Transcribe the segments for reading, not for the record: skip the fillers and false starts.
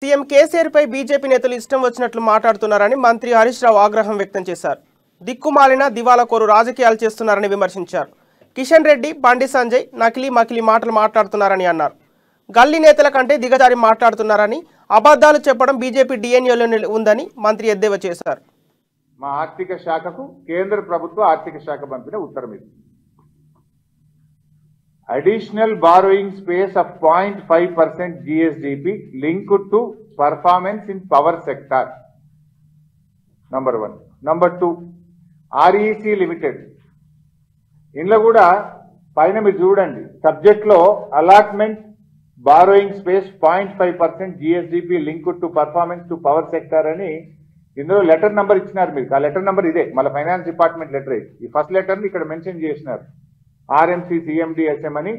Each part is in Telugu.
సీఎం కేసీఆర్ పై బీజేపీ నేతలు ఇష్టం వచ్చినట్లు మాట్లాడుతున్నారని మంత్రి హరీష్ రావు ఆగ్రహం వ్యక్తం చేశారు. దిక్కుమాలిన దివాలాకోరు రాజకీయాలు చేస్తున్నారని విమర్శించారు. కిషన్ రెడ్డి, బండి సంజయ్ నకిలీ మకిలీ మాటలు మాట్లాడుతున్నారని అన్నారు. గల్లీ నేతల కంటే దిగజారి మాట్లాడుతున్నారని, అబద్ధాలు చెప్పడం బీజేపీ డిఎన్ఏలోనే ఉందని మంత్రి ఎద్దేవా చేశారు. మా ఆర్థిక శాఖకు కేంద్ర ప్రభుత్వ ఆర్థిక శాఖ పంపిన ఉత్తరం ఇది. Additional borrowing space of 0.5% GSDP linked to performance in power sector. Number 1. Number 2, REC Limited. ఇందులో కూడా పైన మీరు చూడండి, సబ్జెక్ట్ లో allotment borrowing space 0.5% GSDP linked to performance to power sector అని ఇందులో లెటర్ నంబర్ ఇచ్చినారు. మీరు ఆ లెటర్ నంబర్ ఇదే, మళ్ళీ ఫైనాన్స్ డిపార్ట్మెంట్ లెటర్. ఈ ఫస్ట్ లెటర్ ని ఇక్కడ మెన్షన్ చేసినారు. ఆర్ఎంసీ సిఎండిఎస్ఎం అని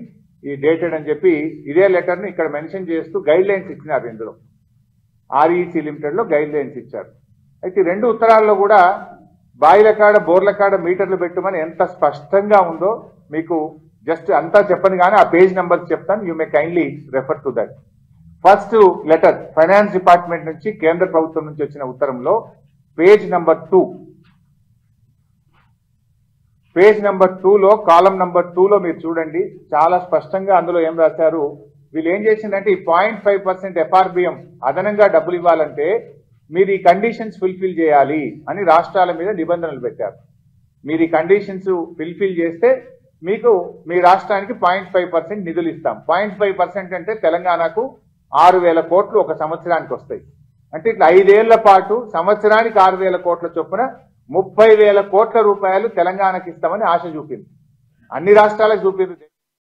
ఈ డేటెడ్ అని చెప్పి ఇదే లెటర్ ని ఇక్కడ మెన్షన్ చేస్తూ గైడ్ లైన్స్ ఇచ్చినారు. ఇందులో ఆర్ఈసి లిమిటెడ్ లో గైడ్ లైన్స్ ఇచ్చారు. అయితే రెండు ఉత్తరాల్లో కూడా బాయిల కాడ బోర్ల కాడ మీటర్లు పెట్టమని ఎంత స్పష్టంగా ఉందో మీకు జస్ట్ అంతా చెప్పని కానీ ఆ పేజ్ నెంబర్స్ చెప్తాను. You may kindly refer to that. First letter finance department నుంచి కేంద్ర ప్రభుత్వం నుంచి వచ్చిన ఉత్తరంలో పేజ్ నెంబర్ 2, పేజ్ నెంబర్ 2లో కాలం నెంబర్ 2లో మీరు చూడండి, చాలా స్పష్టంగా అందులో ఏం రాశారు. వీళ్ళు ఏం చేసిందంటే ఈ 0.5% ఎఫ్ఆర్బిఎం అదనంగా డబ్బులు ఇవ్వాలంటే మీరు ఈ కండిషన్స్ ఫుల్ఫిల్ చేయాలి అని రాష్ట్రాల మీద నిబంధనలు పెట్టారు. మీరు ఈ కండిషన్స్ ఫుల్ఫిల్ చేస్తే మీకు మీ రాష్ట్రానికి 0.5% నిధులు ఇస్తాం. 0.5% అంటే తెలంగాణకు 6,000 కోట్లు ఒక సంవత్సరానికి వస్తాయి. అంటే ఇట్లా 5 ఏళ్ల పాటు సంవత్సరానికి 6,000 కోట్ల చొప్పున 30,000 కోట్ల రూపాయలు తెలంగాణకి ఇస్తామని ఆశ చూపింది. అన్ని రాష్ట్రాలకు చూపింది.